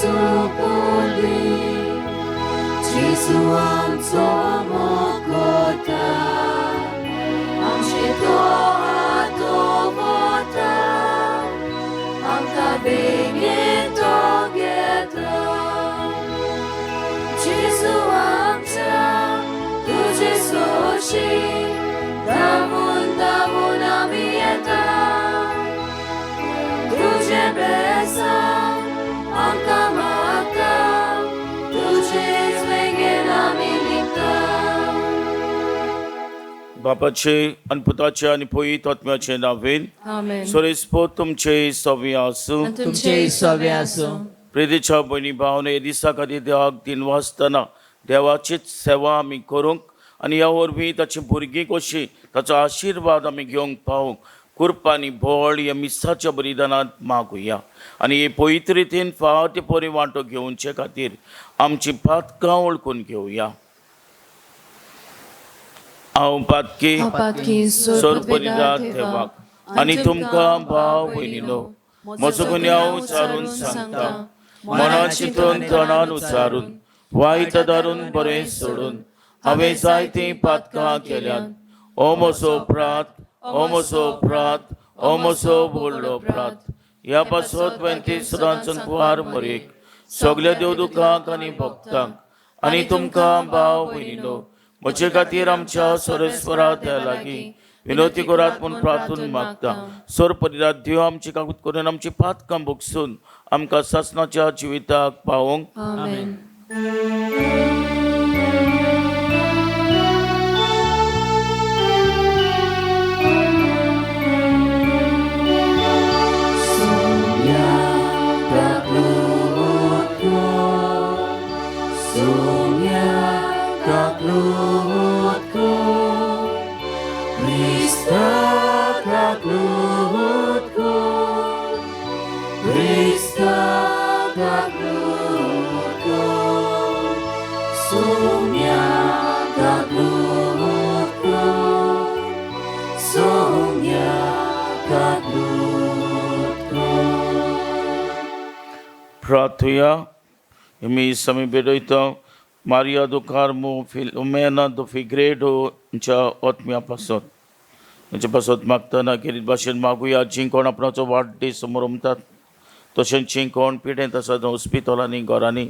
सोपोली जेसु आमचो मोकोता आमचे तो वता आमकां बेगीन तो घेता जेसु आमच्या तुजे सोशी धांवून आमी येता तुजे बेसान आमकां मागता तुजेच वेगेन आमी निघता. बापाचे आणि पुताचे आणि पवित्र आत्म्याचे नावेन आमेन. सोरेस्पो तुमचे सव्य आसूं. तुमचे सवे आसूं. प्रेदेच्या बहिणी भावने हे दिसा खातीर देवाक दिन वाजतना देवाचीच सेवा आमी करूंक आनी ह्या वरवीं ताची भुरगीं कशी ताचो आशिर्वाद आमी घेवंक पावूंक कृपा आनी बळ ह्या मिसाच्या बलिदानांत मागुया आनी हे पवित्र रितीन फावटी परी वांटो घेवचे खातीर आमची पातकां वळखून घेवया. हांव पातकी सोरपरिदार देवाक आनी तुमकां भाव भयणीनो म्हजो गुन्यांव उचारून सांगता मनान चिंतून तोंडान उचारून वायट दारून बरें सोडून हांवें जायतीं पातकां केल्यात. ओ म्हजो प्रात ओ म्हजो प्रात ओ म्हजो व्हडलो प्रात ह्या पासत 35 रांचून कुवार मरेक सगल्या देवदुकांक आनी भक्तांक आनी तुमकां भाव भयणीनो म्हजे खातीर आमच्या सोरेस्परा त्या लागीं विनोती करात म्हूण प्रार्थून मागता. सोर परिरात देव आमची काकूत करून आमची पातकां भोगसून आमकां सासणाच्या जिविताक पावोंक. आमेन. Prathya, mi sami bedoito, Maria do Carmo, Filomena do Figueiredo, च्या आत्म्या पासत म्हणजे पासत मागतना किरीत भाशेन मागुया जी कोण आपणाचो वाडदीस समोर उमतात तशेंच जी कोण पिडेंत आसात हॉस्पिटलांनी घरांनी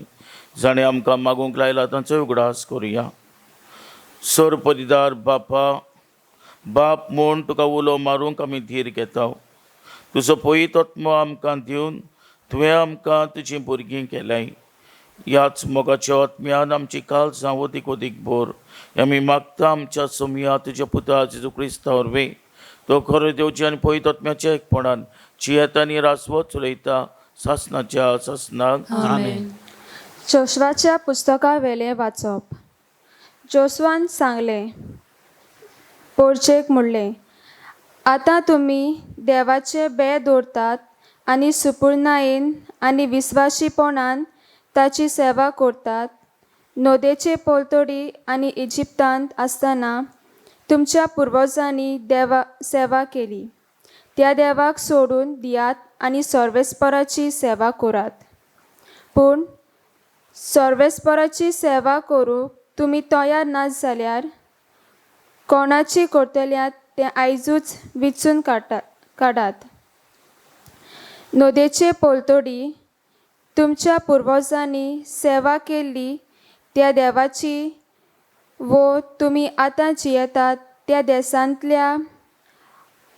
जाणें आमकां मागूंक लायला तांचो उगडास करुया. सोर परिदार बाप म्हूण तुका उलो मारूंक आमी धीर घेता. तुजो पवित्र आत्मो आमकां दिवन तुवें आमकां तुजीं भुरगीं केल्याय. ह्याच मोगाच्या आत्म्यान आमची काळजां अदीक भर आमी मागता आमच्या सोमया तुज्या पुता जेजू क्रिस्ता वरवीं तो खरो देवचे आनी पवित्र आत्म्याच्या एकपणान जियेता आनी रासवत चलयता सासणाच्या सासणाक. आमेन. जोशवाच्या पुस्तका वेले वाचप. जोशवान सांगले पोरचेक म्हणलें आतां तुमी देवाचे बे दवरतात आनी सुपूर्णायेन आनी विस्वाशीपणान ताची सेवा करतात. नोदेचे पोलतोडी आनी इजिप्तांत आसतना तुमच्या पुर्वजांनी देवा सेवा केली. त्या देवाक सोडून दियात आनी सर्वेस्पराची सेवा करात. पूण सर्वेस्पराची सेवा करूंक तुमी तयार नात जाल्यार कोणाची करतल्यात तें आयजूच विचून काडात. नोदेचे पोलतोडी तुमच्या पुर्वजांनी सेवा केल्ली त्या देवाची वो तुमी आतां जियेतात त्या देशांतल्या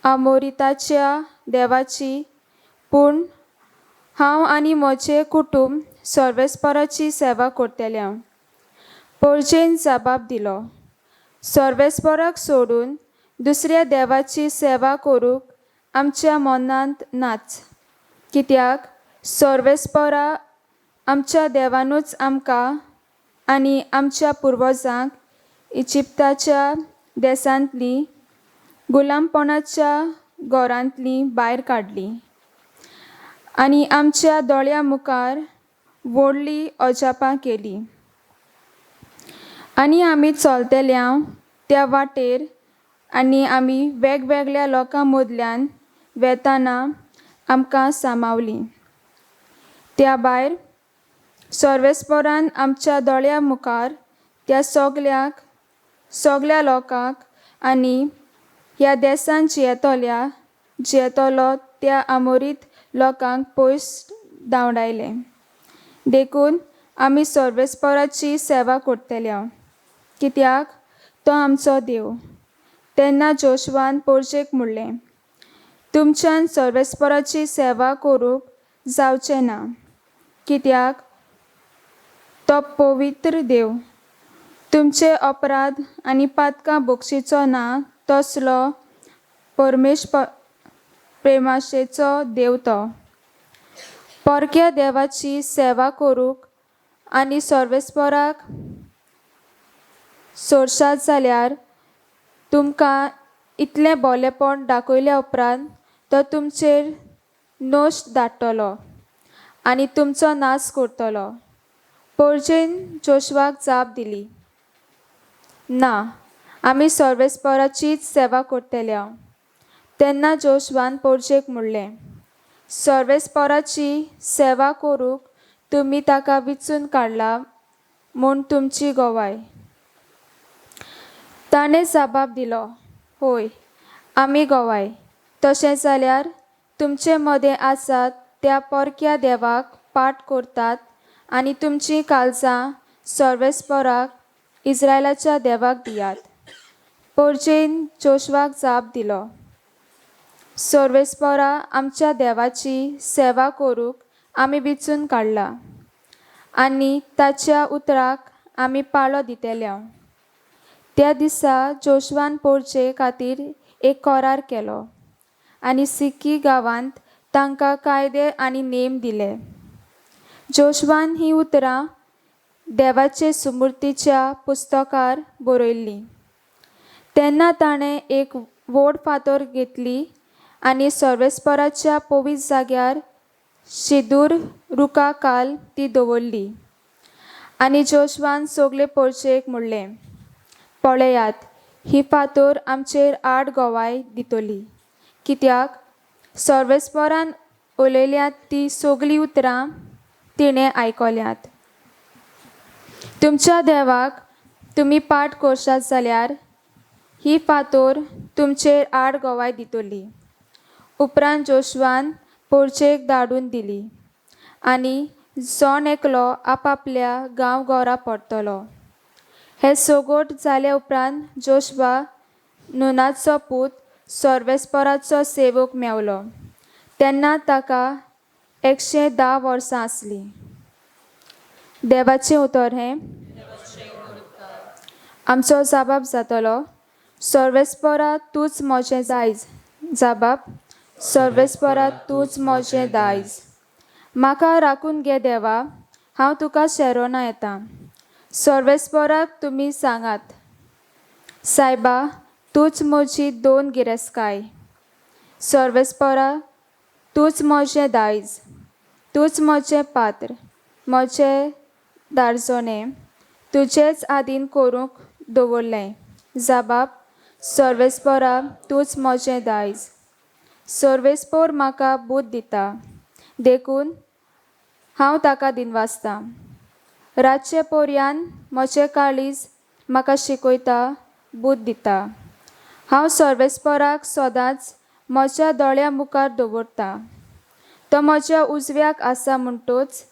आमोरिताच्या देवाची. पूण हांव आनी म्हजें कुटूंब सर्वेस्पराची सेवा करतले. पोरचेन जबाब दिलो सर्वेस्पराक सोडून दुसऱ्या देवाची सेवा करूंक आमच्या मनांत नाच. कित्याक सर्वेस्परा आमच्या देवानूच आमकां आनी आमच्या पुर्वजांक इजिप्ताच्या देशांतली गुलामपणाच्या घरांतली भायर काडली आनी आमच्या दोळ्या मुखार व्हडली अजापां केली. आनी आमी चलतल्या त्या वाटेर आनी आमी वेगवेगळ्या लोकां मदल्यान वेताना आमकां सामावली. त्या भायर सर्वेस्परान आमच्या दोळ्या मुखार त्या सगळ्या लोकांक आनी ह्या देशांत जियेतलो त्या अमोरीत लोकांक पयस धांवडायले. देखून आमी सर्वेस्पराची सेवा करतल्या, कित्याक तो आमचो देव. तेन्ना जोशुआन पोरचेक म्हणलें, तुमच्यान सर्वेस्पराची सेवा करूंक जावचें ना, कित्याक तो पवित्र देव. तुमचे अपराध आनी पातकां बक्षिचो ना तसलो प्रेमाशेचो देव तो. परक्या देवाची सेवा करूंक आनी सर्वेस्पराक सोडशात जाल्यार तुमकां इतलें बोलेपण दाखयल्या उपरांत तो तुमचेर नोश धाडटलो आनी तुमचो नाश करतलो. पोरचेन जोशुआक जाप दिली, ना, आमी सर्वेस्पराचीच सेवा करतल्या. तेन्ना जोशुआन पोरचेक म्हणलें, सर्वेस्पराची सेवा करूंक तुमी ताका विचून काडला म्हूण तुमची गोवाय. ताणें जापाप दिलो, होय, आमी गोवाय. तशें जाल्यार तुमचे मदें आसात त्या परक्या देवाक पाट करतात आनी तुमची काळजां सर्वेस्पराक इस्रायलाच्या देवाक दियात. पोरचेन जोशुआक जाप दिलो, सर्वेस्परा आमच्या देवाची सेवा करूंक आमी विचून काडला आनी ताच्या उतराक आमी पाळो दितल्या. त्या दिसा जोशुआन पोरचे खातीर एक करार केलो आनी सिक्की गांवांत तांकां कायदे आनी नेम दिले. जोशुआन ही उतरां देवाचे सुमृतीच्या पुस्तकार बरयल्लीं. तेन्ना ताणें एक व्हड फातर घेतली आनी सर्वेस्पराच्या पवित्र जाग्यार शिदूर रुखा काल ती दवरली. आनी जोशुआन सगळे पोरचेक म्हणलें, पळयात, ही फातर आमचेर 8 गोवाय दितली, कित्याक सर्वेस्परान उलयल्यात ती सगळीं उतरां तिणें आयकल्यात. तुमच्या देवाक तुमी पाट करशात जाल्यार ही फातर तुमचेर 8 गोवाय दितली. उपरांत जोशुआन पोरचेक धाडून दिली आनी जोण एकलो आपआपल्या गांवघरा परतलो. हे सगोट जाल्या उपरांत जोशुआ नूनाचो पूत सर्वेस्पराचो सेवक मेवलो. तेन्ना ताका 110 वर्सां आसलीं. देवाचें उतर हें. आमचो जाबाब जातलो, सर्वेस्परा तूंच म्हजें दायज. जाबाब, सर्वेस्परा तूंच म्हजें दायज. म्हाका राखून घे देवा, हांव तुका शेरोना येतां. सर्वेस्पराक तुमी सांगात, सायबा, तूंच म्हजी 2 गिरेस्तकाय. सर्वेस्परा, तूंच म्हजें दायज, तूंच म्हजें पात्र, म्हजें दारजोणें तुजेच आदीन करूंक दवरलें. जाबाब, सर्वेस्परा, तूंच म्हजें दायज. सर्वेस्पर म्हाका बूद दिता, देखून हांव ताका दिनवासतां. रातचे पर्यान म्हजें काळीज म्हाका शिकयता, बूद दिता. हांव सर्वेस्पराक सदांच म्हज्या दोळ्या मुखार दवरतां. तो म्हज्या उजव्याक आसा म्हणटूच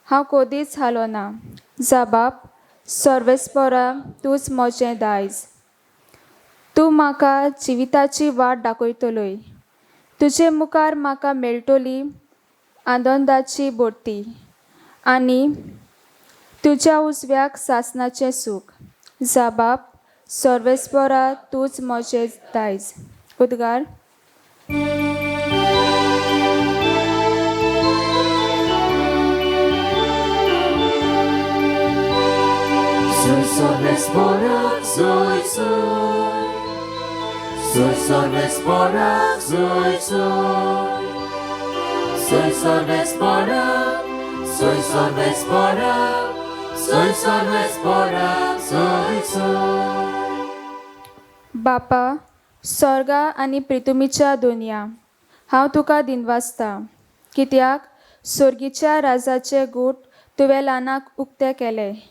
हांव कदींच हालोना. जाबाब, सर्वेस्परा, तूंच म्हजें दायज. तूं म्हाका जिविताची वाट दाखयतलोय. तुजे मुखार म्हाका मेळटली आनंदाची बोडटी आनी तुज्या उजव्याक सासणाचें सूख. जाबाब, सर्वेस्परा, तूंच म्हजें दायज. उद्गार. Soy Sorvesporak, soy. Soy Sorvesporak, soy. Soy Sorvesporak, soy Sorvesporak, soy Sorvesporak, soy. बापा, स्वर्गा आनी पृथ्वीच्या दुनिया, हांव तुका दिनवासतां, कित्याक स्वर्गीच्या राजाचे गूट तुवें ल्हानाक उक्तें केलें.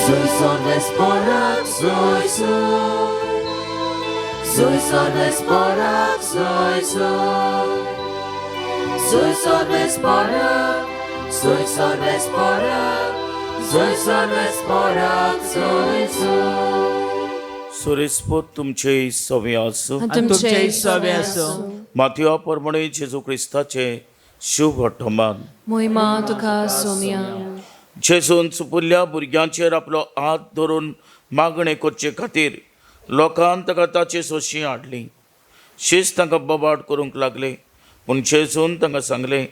Soy Vesporak, soy. Soy Vesporak, soy. Soy Vesporak, soy Vesporak. Soy Vesporak, soy. सुरेस्पोत तुमचे सवे आसूं. तुमचे सवे आसूं. माथ्या प्रमाणे जेजू क्रिस्ताचे शुभ वर्तमान. महिमा तुका सोम्या. जेजून चुपुल्ल्या भुरग्यांचेर आपलो हात धरून मागणें करचे खातीर लोकांन ताका ताचे सोशी हाडली. शीस तांकां बोबाड करूंक लागले, पूण जेजून तांकां सांगलें,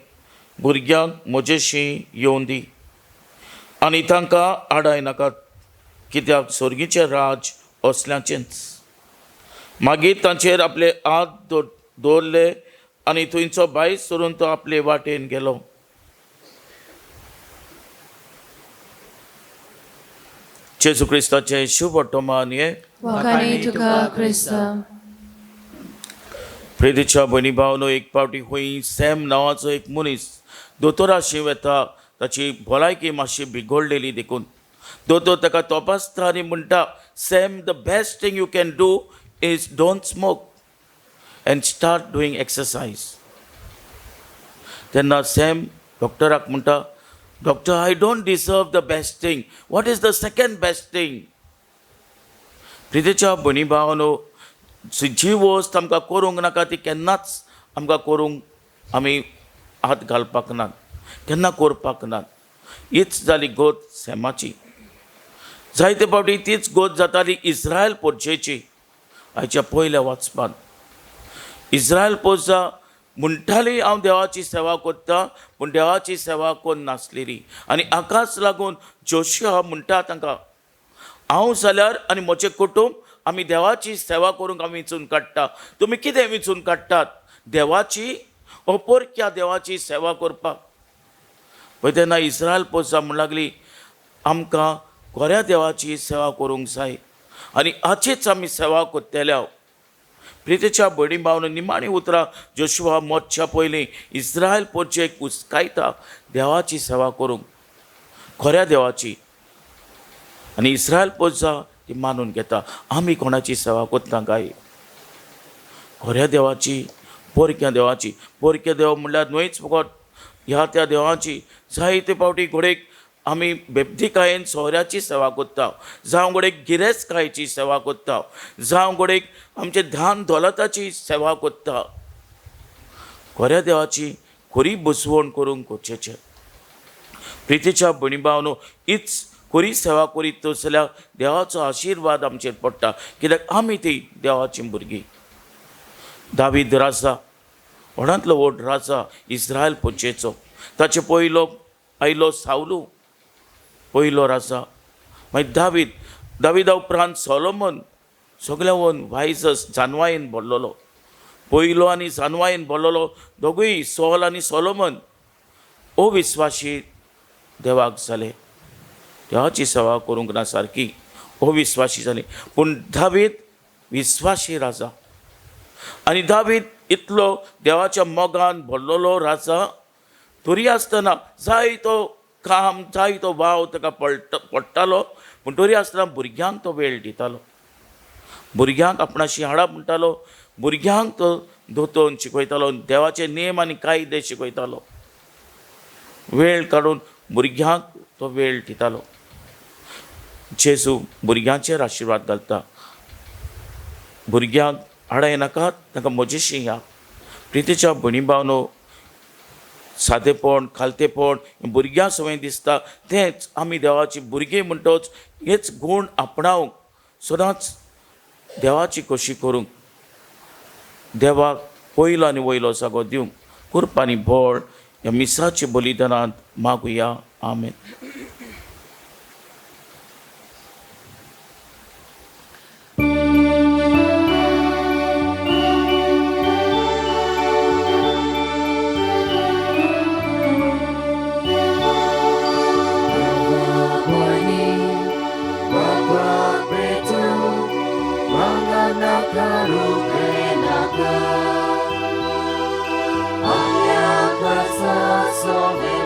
भुरग्यांक म्हजेशी येवं दी आनी तांकां आडाय नाकात, कित्याक स्वर्गीचें राज असल्याचेंच. मागीर तांचेर आपले हात दवरले आनी थंयचो भायर सरून तो आपले वाटेन गेलो. जेजू क्रिस्ताचे शुभ वर्तमान हे. वखाणी तुका क्रिस्ता. प्रेतीच्या भयणी भावनो, एक फावटी खंय सॅम नांवाचो एक मनीस दोतोराशी येता, ताची भलायकी मातशी बिगडलेली देखून. दोतोर ताका तपासता आनी म्हणटा, Sam, the best thing you can do is don't smoke and start doing exercise. तेन्ना सॅम डॉक्टराक म्हणटा, doctor, I don't deserve the best thing. What is the second best thing? प्रितेच्या भयणी भावनो, जी वस्त आमकां करूंक नाका ती केन्नाच आमकां करूंक आमी हात घालपाक नात, केन्ना करपाक नात. हीच जाली गोत सॅमाची. जायते फावटी तीच गोत जाताली इस्रायल पोरचेची. आयच्या पयल्या वाचपान इस्रायल पोरचा म्हणटाली, हांव देवाची सेवा करता, पूण देवाची सेवा कोण नासलेली. आनी हाकाच लागून जोशुआ म्हणटा तांकां, हांव जाल्यार आनी म्हजें कुटूंब आमी देवाची सेवा करूंक आमी वेंचून काडटा. तुमी कितें वेंचून काडटात? देवाची अपोरक्या देवाची सेवा करपाक. पळय, तेन्ना इस्रायल पोरसा म्हणूंक लागली, आमकां खऱ्या देवाची सेवा करूंक जाय आनी हाचीच आमी सेवा करतले. प्रितेच्या भयणी भावनो, निमाणी उतरां जोशुआ मोतच्या पयलीं इस्रायल पोरचेक हुस्कायता देवाची सेवा करूंक, खऱ्या देवाची. आनी इस्रायल पोरसा ती मानून घेता, आमी कोणाची सेवा करता काय? खऱ्या देवाची, पोरक्या देवाची. पोरक्या देव म्हणल्यार न्हयच फकत ह्या त्या देवाची. जायते फावटी घोडेक आमी बेबदीकायेन सोऱ्याची सेवा करता, जावं घोडेक गिरेस्तकायेची सेवा करता, जावं घोडेक आमचे धान दौलताची सेवा करता. खऱ्या देवाची खरी बुजवण करूंक कोचेचें. प्रितीच्या भयणी भावनो, हीच खरी सेवा करीत जाल्यार देवाचो आशिर्वाद आमचेर पडटा, कित्याक आमी ती देवाची भुरगीं. दावीद राजा, व्हडांतलो व्हड राजा इस्रायल पोचेचो. ताचे पयलो आयलो सावलू, पयलो राजा. मागीर दाविदा उपरांत सोलोमन, सगळ्यावन वायजस जानवायेन भरलेलो. पयलो आनी जानवायेन भरलेलो दोगूय, सॉल आनी सोलोमन अविस्वासी देवाक जाले. देवाची सेवा करूंक ना सारकी, अविस्वासी जाली. पूण दावीद विस्वासी राजा. आनी दावीद इतलो देवाच्या मोगान भरलेलो राजा तरी आसतना जायतो काम, जायतो वाव ताका पडटालो, पूण तरी आसतना भुरग्यांक तो वेळ दितालो. भुरग्यांक आपणाशी हाडप म्हणटालो, भुरग्यांक तो दोतोवन शिकयतालो, देवाचे नेम आनी कायदे शिकयतालो. वेळ काडून भुरग्यांक तो वेळ दितालो. जेजू भुरग्यांचेर आशिर्वाद घालता. भुरग्यांक हाडाय नाकात, तांकां म्हजेशी या. प्रितीच्या भयणी भावनो, सादेपण, खालतेपण भुरग्यां सवय दिसता, तेंच आमी देवाची भुरगीं म्हणटोच हेच गूण आपणावंक, सदांच देवाची कशी करूंक, देवाक पयलो आनी वयलो जागो दिवंक, कुर्प आनी बोळ ह्या मिसाच्या बलिदानांत मागुया. आमेन. Sovereign.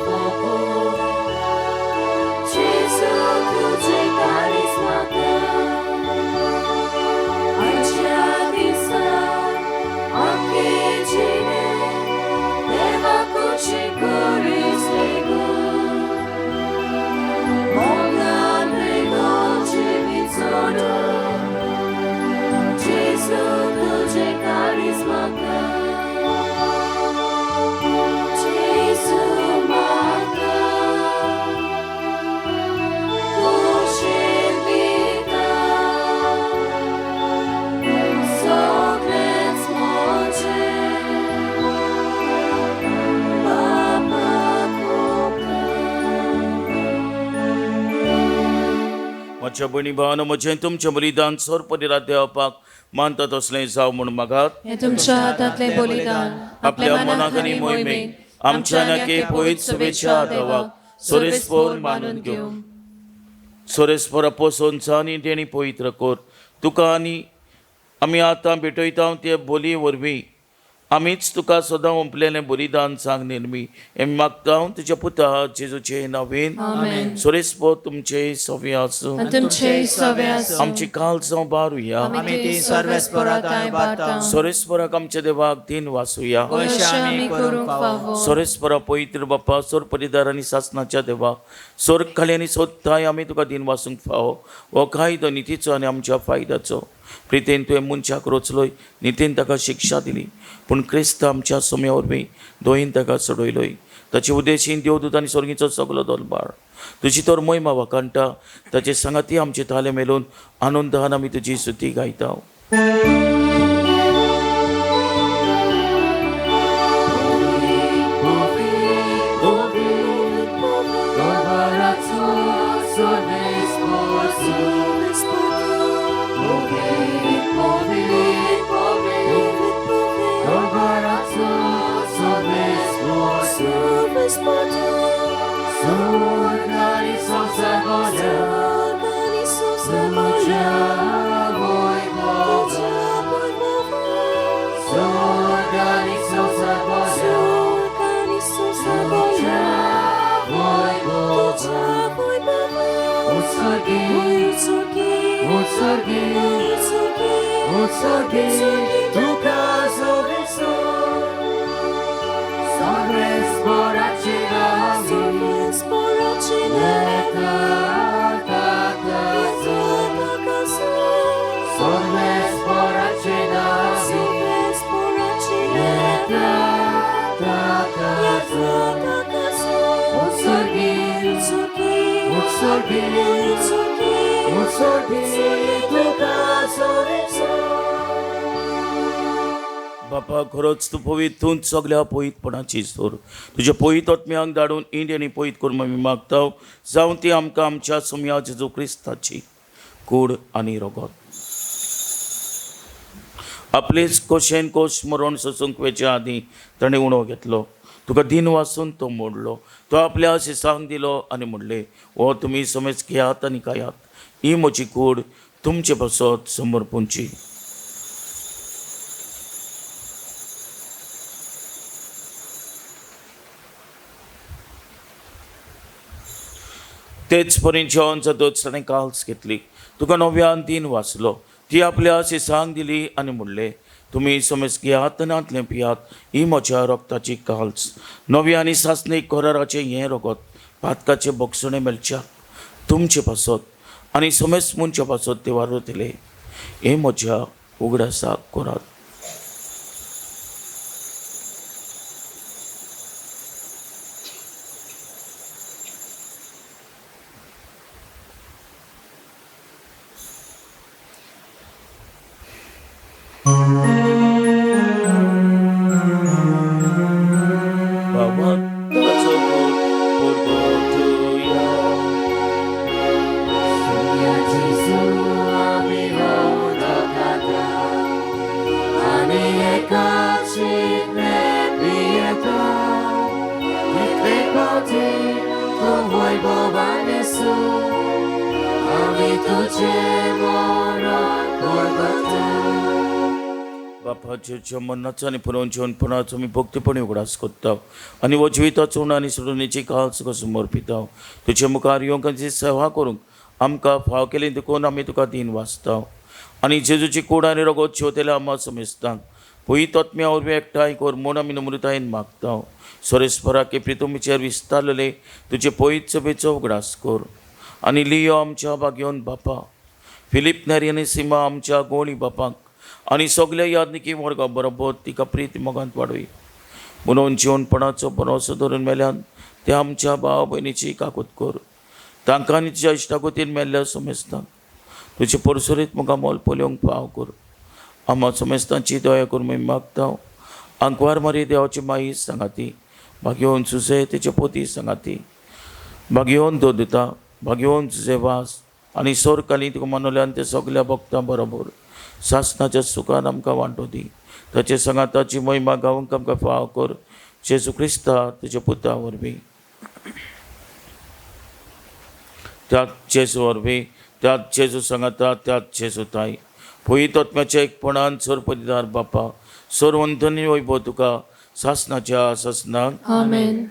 माझ्या बहिणी भावानं म्हजें तुमचें बलिदान सोर परिरात देवपाक मानता तसलें जावं म्हूण मागात. हे तुमच्या हातांतले बलिदान आपल्या मनाक आनी मोहिमेक आमच्या नाके पळयत शुभेच्छा देवाक सोरेस्पोर मानून घेवं. सोरेस्पोरा पोसोनचा आनी तेणी पवित्र कोर. तुका आनी आमी आतां भेटयता ते बोली वरवीं आमीच तुका सदां ओंपलेलें बलिदान सांग नेरमी हें मागता तुज्या पुता जेजूचे नांवेन. आमेन. सोरेस्पोर तुमचे सव्य आसूं. आणि तुमचे सवे आसूं. आमची काल जावं बारुया. आमी ती सर्वेस्पराताय बारता. सोरेस्पोराक आमच्या देवाक दिन वासुया. अशें आमी करूंक फावो. सोरेस्परा पवित्र बाप्पा सोर परिदार आनी सासनाच्या देवा सोर खाली आनी सोदताय आमी तुका दिन वासूंक फावो. हो कायदो नितीचो आनी आमच्या फायद्याचो. प्रितेन तुवें मनशाक रोचलोय नितीन ताका शिक्षा दिली पूण क्रिस्त आमच्या सोम्या वरवीं दोयीन ताका सोडयलोय. ताचे उद्देशीन देवदूत आनी स्वर्गीचो सगलो दरबार तुजी तर महिमा वकांटा. ताचे सांगाती आमचे ताले मेलून आनंदान आमी तुजी स्तुती गायता. बापा खरोच तूं पवित तूंच सगल्या पवितपणाची सोर. तुज्या पवित आत्म्यांक धाडून इंड आनी पवित करून आमी मागता जावं ती आमकां आमच्या सोम्या जेजू क्रिस्ताची कूड आनी रगत. आपलेच कोशेन कोश मरण सोसूंक वेच्या आदीं ताणें उणो घेतलो. तुका दिन वाचून तो मोडलो. तो आपल्या शिसांक दिलो आनी म्हणलें हो तुमी समेज घेयात आनी खायात. ही म्हजी कूड तुमचे बसत समर्पूंची. तेच परीन जेवण जातच ताणें काल्स घेतली. तुका नव्यान दिन वाचलो. ती आपल्या शिसांक दिली आनी म्हणलें तुमी समेज घेयात आनी आतलें पियात. ही म्हज्या रक्ताची काल्स नव्या आनी सासणीक कराराचें हें रगत पातकाचे बोगसणे मेलच्या तुमचे पासत आनी समेज मनच्या पासत ते वारतले. हे म्हज्या उगडासाक करात. बापाच्या मनाचा आनी पुरवणपणाचो आमी भक्तीपणी उगडास करता आनी हो जिविताचो उण आनी सोडुणेची काल्स तुका समर्पिता. तुजे मुखार येवंक आनी सेवा करूंक आमकां फाव केलें देखून आमी तुका दिन वाचता आनी जेजूची कूड आनी रगत शेवतेल्या आम्हा समेजता. पयत आत्म्या वरवीं एकठांय कर म्हूण आमी नम्रतायेन मागता. सोरेस्परा केप्री तुमचेर विस्तारलेले तुजे पयत सभेचो उगडास कर आनी लियो आमच्या बागेवन बापा फिलीप नेरी आनी सिमा आमच्या गोळी बापाक आनी सगल्या यादनिकी वर्गा बरोबर तिका प्रीत मोगांत वाडय म्हणून जेवणपणाचो भरोसो धरून मेल्यान ते आमच्या भाव भयणीची काकूत कर. तांकां आनी तुज्या इश्टागतीन मेल्ल्या समेजतांक तुजे परसुरीत मुखार मोल पोलिवंक फाव कर. आम्हा समेजतांची दया करून मी मागता. आंकवार मारी देवाची माई सांगाती भाग्यवन सुजे तेचे पोती सांगाती भाग्यवन दोदता भाग्यवन तुजे वास आनी सोरकाली तुका मनवल्यान ते सगल्या भक्तां बरोबर सासणाच्या सुखान आमकां वांटो दी. ताचे संगाताची महिमा गावूंक आमकां फाव कर. जेजू क्रिस्ता तुज्या पुता वरवीं, त्याच जेजू वरवीं, त्याच जेजू संगाता, त्याच जेजू ताई, पवित्र आत्म्याच्या एकपणान सोरपदीदार बापा, सोरवंतनी वैभव तुका सासणाच्या सासणाक आमेन.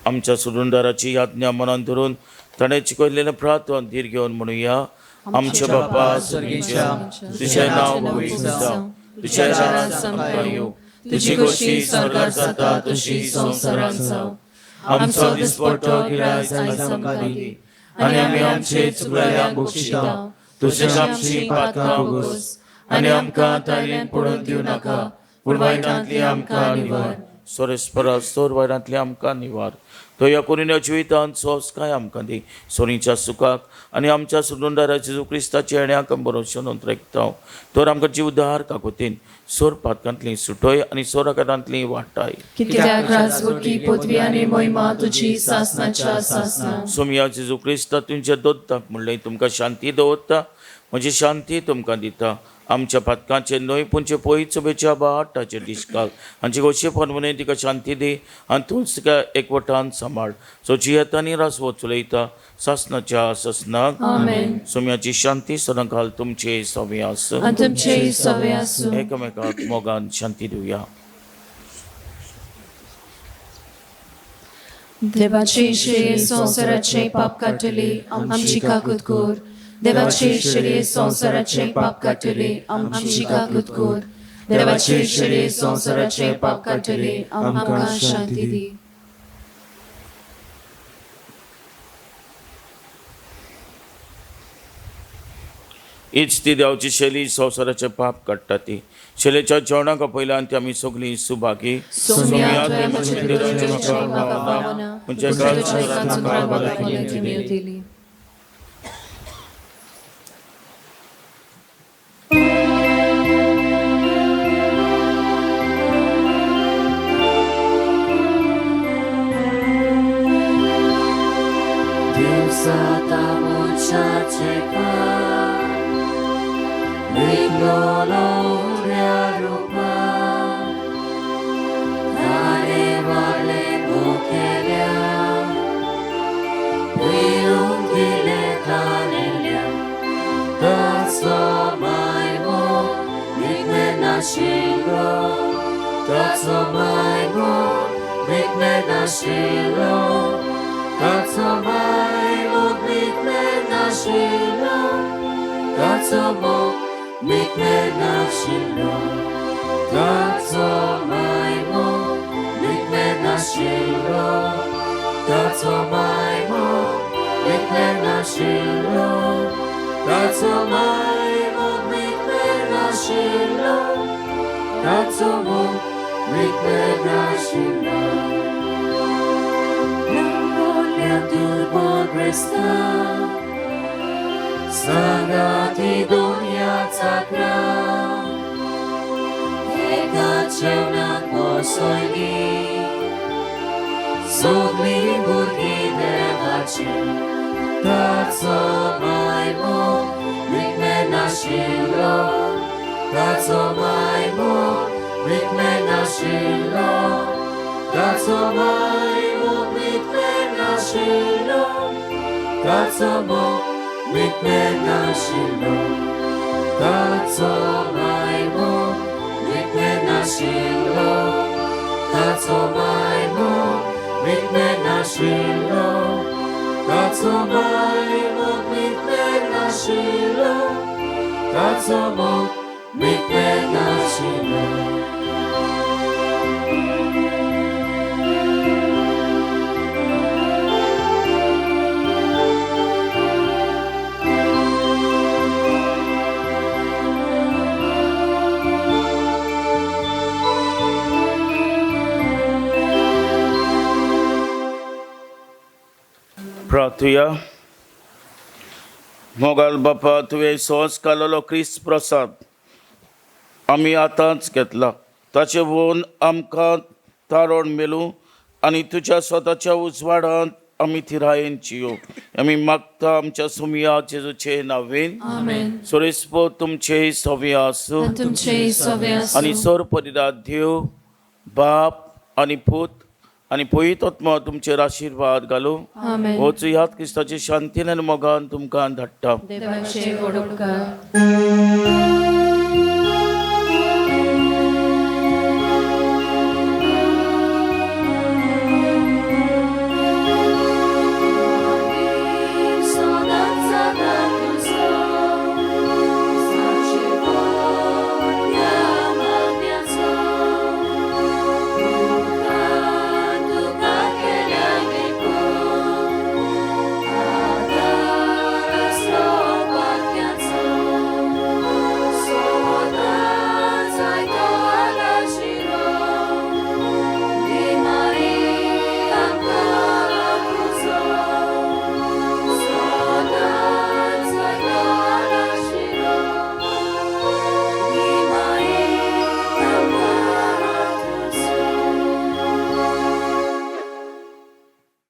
आमच्या सुरुंदाराची आज्ञा मनान धरून ताणें शिकयलेलें प्रार्थना धीर घेवन म्हणुया. आमचे बापा स्वर्गीच्या, तुझें नांव पवित्र जावं, तुझें राज्य आमकां येवं, तुजी कशी स्वर्गार जाता तशी संवसारांत जावं. आमचो दिसपट्टो गिरायज आयज आमकां दी, आनी आमी आमचे चुकलेल्यांक बक्षिता. तशेंच आमची पातकां उगोस, आनी आमकां तायलेन पडून दिवं नाका, पूण वायटांतली आमकां निवार. सोरेस्परा सोर वायटांतली आमकां निवार. तो ह्या कोरिन्या जिवितांत सोस काय आमकां दी, सोनीच्या सुखाक आनी आमच्या सुरुंदाराच्या जेजू क्रिस्ताच्या येण्याक भरोशेन उतरायता. तर आमकां जीवदार काकोतीन सोर पातकांतली सुटोय आनी सोराकारांतली वाटाय. कित्याक राजवटी पदवी आनी महिमा तुजी सासणाच्या सासणाक. सोमया जेजू क्रिस्ता तुमच्या दोत्ताक म्हणलें तुमकां शांती दवरता, म्हजी शांती तुमकां दिता. आमच्या पातकांचे न्हय पुंचे पळयत चोबेच्या बाटाचेर दिसकाल आनी गोशे फर्मने तिका शांती दी आनी तूंच तिका एकवटान सांबाळ. सो जियेतानी रास वचुलयता सासणाच्या सासणाक. आमेन. सोम्याची शांती सदांकाल तुमचे सवे आसूं. आनी तुमचेय सवे आसूं. एकामेकाक मोगान शांती दिवया. देवाचे श्रेय संसाराचे पाप काटले आमची काकूत कोर. देवाचे श्रेय संसाराचे पाप काटले आमची काकूत कोर. देवाचे श्रेय संसाराचे पाप काटले आमकां शांती दी. हीच ती देवाची शैली संसाराचे पाप काडटा ती. शैलेच्या जेवणाक पयल्यान ती आमी सगळीं सुभागी. सोम्या तुवें म्हाका पावना, म्हणजे तुज्या एकाचो प्राण की मेव दिली. Dievsvētā muchace pan, Lignolo rupa, Dare vale bukelia, Viungile tanelia, Tatso maimo, Ligne nashilo, Tatso maimo, Ligne nashilo, Tatso maimo, Ligne nashilo, Tatso Mikne nashilo, Tatso maimo, Mikne nashilo, Tatso maimo, Mikne nashilo, Tatso maimo, Mikne nashilo, Tatso Mikne nashilo. Namolya turbo Krista, Sagati dunia cakra, Eka cevnak posojni, Sogli burgi devači, Tatso maimo, Mikne nashilo, Tatso maimo, Mikne nashilo, Tatso maimo, Mikne nashilo, Tatso Mikne nashilo, Tatso maimo, Mikne nashilo, Tatso maimo, Mikne nashilo, Tatso maimo, Mikne nashilo, Tatso Mikne nashilo. प्रार्थुया. मोगाल बापा तुवें सोस कालोलो क्रिस्त प्रसाद आमी आतांच घेतला. ताचे वोन आमकां तारोण मेलू आणि तुझ्या स्वतःच्या उजवाडांत आमी थिरायेंची आमी मागता आमच्या सुमिया जेजूचे नावेन. आमेन. सुरेस्पो तुमचे सव्य आसूं तुमचे सवे आसूं. आणि सोर परिराध्यो बाप आणि पूत आणि पवित्र आत्मा तुमचेर आशीर्वाद घालूं. आमेन. होच ह्यात क्रिस्ताचे शांतीन आनी मोगान तुमकां धाडटा. देवाचे गोड उपकार.